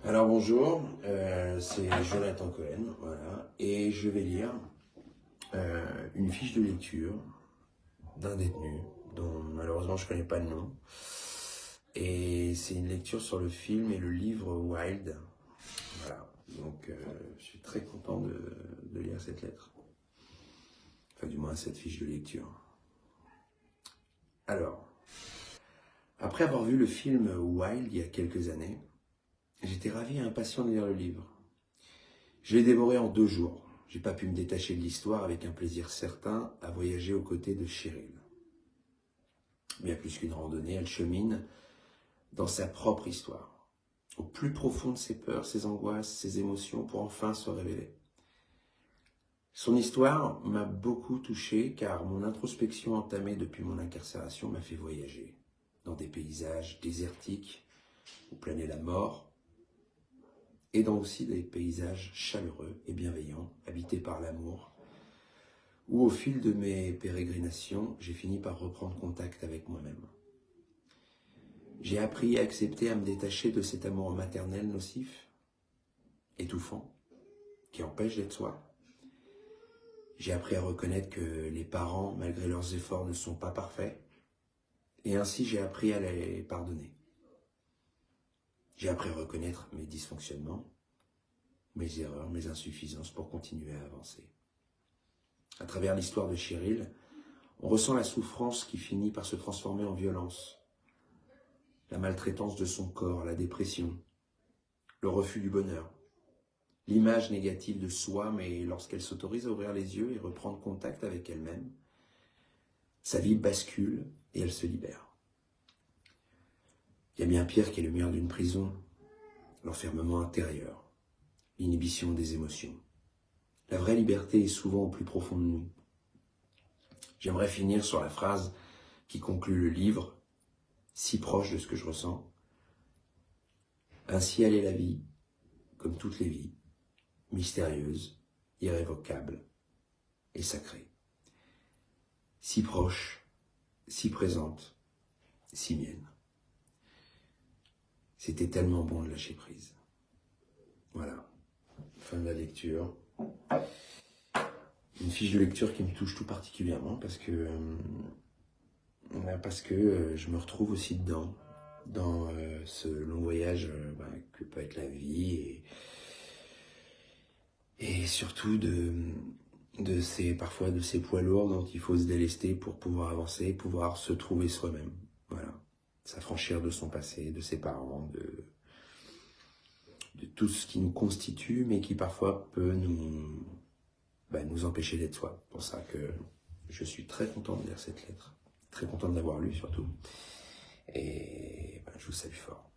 Alors bonjour, c'est Jonathan Cohen, voilà, et je vais lire une fiche de lecture d'un détenu dont malheureusement je ne connais pas le nom. Et c'est une lecture sur le film et le livre Wild. Voilà, donc je suis très content de lire cette lettre. Enfin du moins cette fiche de lecture. Alors, après avoir vu le film Wild il y a quelques années, j'étais ravi et impatient de lire le livre. Je l'ai dévoré en 2 jours. J'ai pas pu me détacher de l'histoire avec un plaisir certain à voyager aux côtés de Cheryl. Bien plus qu'une randonnée, elle chemine dans sa propre histoire, au plus profond de ses peurs, ses angoisses, ses émotions, pour enfin se révéler. Son histoire m'a beaucoup touché car mon introspection entamée depuis mon incarcération m'a fait voyager dans des paysages désertiques où planait la mort, et dans aussi des paysages chaleureux et bienveillants, habités par l'amour, où au fil de mes pérégrinations, j'ai fini par reprendre contact avec moi-même. J'ai appris à accepter, à me détacher de cet amour maternel nocif, étouffant, qui empêche d'être soi. J'ai appris à reconnaître que les parents, malgré leurs efforts, ne sont pas parfaits, et ainsi j'ai appris à les pardonner. J'ai appris à reconnaître mes dysfonctionnements, mes erreurs, mes insuffisances pour continuer à avancer. À travers l'histoire de Cheryl, on ressent la souffrance qui finit par se transformer en violence, la maltraitance de son corps, la dépression, le refus du bonheur, l'image négative de soi, mais lorsqu'elle s'autorise à ouvrir les yeux et reprendre contact avec elle-même, sa vie bascule et elle se libère. Il y a bien pire qu'est le mur d'une prison, l'enfermement intérieur, l'inhibition des émotions. La vraie liberté est souvent au plus profond de nous. J'aimerais finir sur la phrase qui conclut le livre, si proche de ce que je ressens. Ainsi allait la vie, comme toutes les vies, mystérieuse, irrévocable et sacrée. Si proche, si présente, si mienne. C'était tellement bon de lâcher prise. Voilà, fin de la lecture. Une fiche de lecture qui me touche tout particulièrement parce que je me retrouve aussi dedans, dans ce long voyage que peut être la vie et surtout parfois de ces poids lourds dont il faut se délester pour pouvoir avancer, pouvoir se trouver soi-même. Voilà, s'affranchir de son passé, de ses parents, de tout ce qui nous constitue, mais qui parfois peut nous empêcher d'être soi. C'est pour ça que je suis très content de lire cette lettre, très content de l'avoir lue surtout, et je vous salue fort.